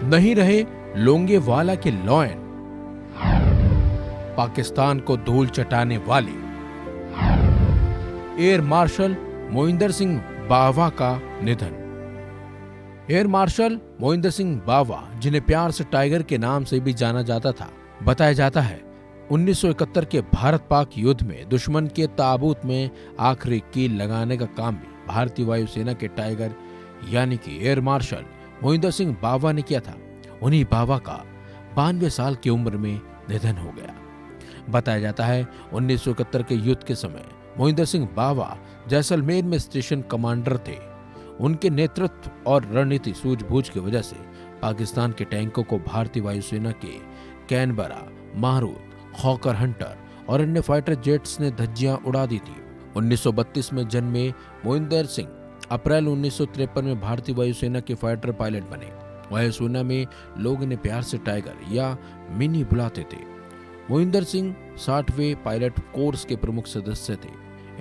नहीं रहे लोंगेवाला के लॉयन, पाकिस्तान को धूल चटाने वाले एयर मार्शल मोहिंदर सिंह बावा का निधन। एयर मार्शल मोहिंदर सिंह बावा, जिन्हें प्यार से टाइगर के नाम से भी जाना जाता था, बताया जाता है 1971 के भारत पाक युद्ध में दुश्मन के ताबूत में आखिरी कील लगाने का काम भी भारतीय वायुसेना के टाइगर यानी कि एयर मार्शल मोहिंदर सिंह बावा ने किया था। उन्हीं बावा का 92 साल की उम्र में निधन हो गया। बताया जाता है 1971 के युद्ध के समय मोहिंदर सिंह बावा जैसलमेर में स्टेशन कमांडर थे। उनके नेतृत्व और रणनीति सूझबूझ की वजह से पाकिस्तान के टैंकों को भारतीय वायुसेना के कैनबरा, मारूत, खॉकर हंटर और अन्य फाइटर जेट्स ने धज्जियां उड़ा दी थी। 1932 में जन्मे मोहिंदर सिंह अप्रैल 1953 में भारतीय वायुसेना के फाइटर पायलट बने। वायुसेना में लोग इन्हें प्यार से टाइगर या मिनी बुलाते थे। मोहिंदर सिंह 60वें पायलट कोर्स के प्रमुख सदस्य थे।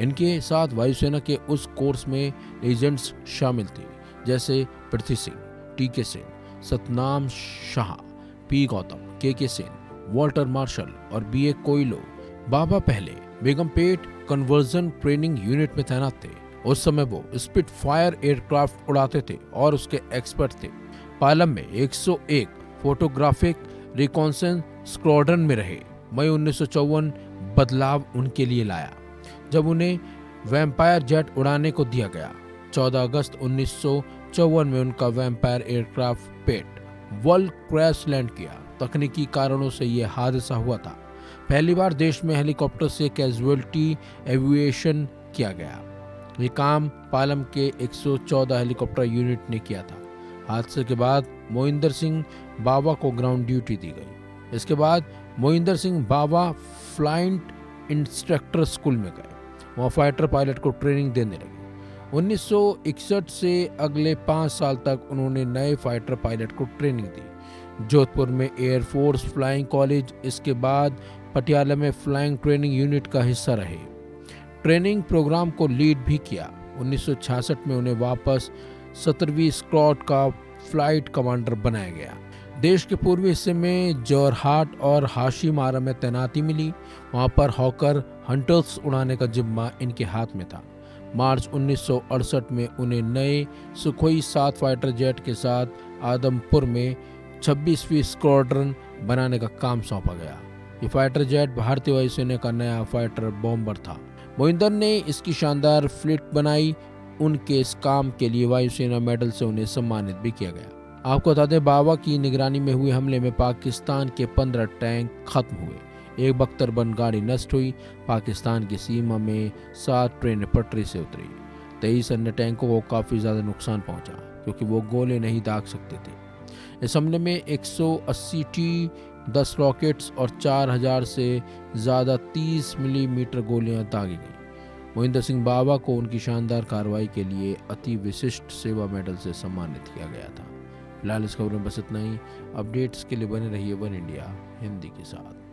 इनके साथ वायुसेना के उस कोर्स में लेजेंड्स शामिल थे, जैसे पृथ्वी सिंह, टी.के. सेन, सतनाम शाह, पी. गौतम, के. सेन, वॉल्टर मार्शल और बी.ए. कोयलो। बाबा पहले बेगमपेट कन्वर्जन ट्रेनिंग यूनिट में तैनात थे। उस समय वो स्पिट फायर एयरक्राफ्ट उड़ाते थे और उसके एक्सपर्ट थे। पालम में 101 फोटोग्राफिक रिकॉन्सेंस स्क्वाड्रन में रहे। मई 1954 बदलाव उनके लिए लाया जब उन्हें वैम्पायर जेट उड़ाने को दिया गया। 14 अगस्त 1954 में उनका वैम्पायर एयरक्राफ्ट पेट वर्ल्ड क्रैश लैंड किया। तकनीकी कारणों से यह हादसा हुआ था। पहली बार देश में हेलीकॉप्टर से कैजुअलिटी एविएशन किया गया। ये काम पालम के 114 हेलीकॉप्टर यूनिट ने किया था। हादसे के बाद मोहिंदर सिंह बावा को ग्राउंड ड्यूटी दी गई। इसके बाद मोहिंदर सिंह बावा फ्लाइट इंस्ट्रक्टर स्कूल में गए। वहाँ फाइटर पायलट को ट्रेनिंग देने लगे। 1961 से अगले 5 साल तक उन्होंने नए फाइटर पायलट को ट्रेनिंग दी। जोधपुर में एयरफोर्स फ्लाइंग कॉलेज, इसके बाद पटियाला में फ्लाइंग ट्रेनिंग यूनिट का हिस्सा रहे। ट्रेनिंग प्रोग्राम को लीड भी किया। 1966 में उन्हें वापस 17वीं स्क्वाड का फ्लाइट कमांडर बनाया गया। देश के पूर्वी हिस्से में जोरहाट और हाशीमारा में तैनाती मिली। वहां पर हॉकर हंटर्स उड़ाने का जिम्मा इनके हाथ में था। मार्च 1968 में उन्हें नए सुखोई 7 फाइटर जेट के साथ आदमपुर में 26वीं स्क्वाड्रन बनाने का काम सौंपा गया। ये फाइटर जेट भारतीय वायुसेना का नया फाइटर बॉम्बर था। मोहिंदर ने इसकी शानदार फ्लीट बनाई। उनके इस काम के लिए वायुसेना मेडल से उन्हें सम्मानित भी किया गया। आपको बता दें, बावा की निगरानी में हुए हमले में पाकिस्तान के 15 टैंक खत्म हुए। एक बख्तरबंद गाड़ी नष्ट हुई। पाकिस्तान की सीमा में 7 ट्रेनें पटरी से उतरी। 23 अन्य टैंकों को काफी ज्यादा नुकसान पहुंचा क्योंकि वो गोले नहीं दाग सकते थे। इस हमले में 180 T-10 रॉकेट्स और 4000 से ज्यादा 30 मिलीमीटर गोलियां दागी गई। मोहिंदर सिंह बावा को उनकी शानदार कार्रवाई के लिए अति विशिष्ट सेवा मेडल से सम्मानित किया गया था। फिलहाल इस खबर में बस इतना ही। अपडेट्स के लिए बने रहिए वन इंडिया हिंदी के साथ।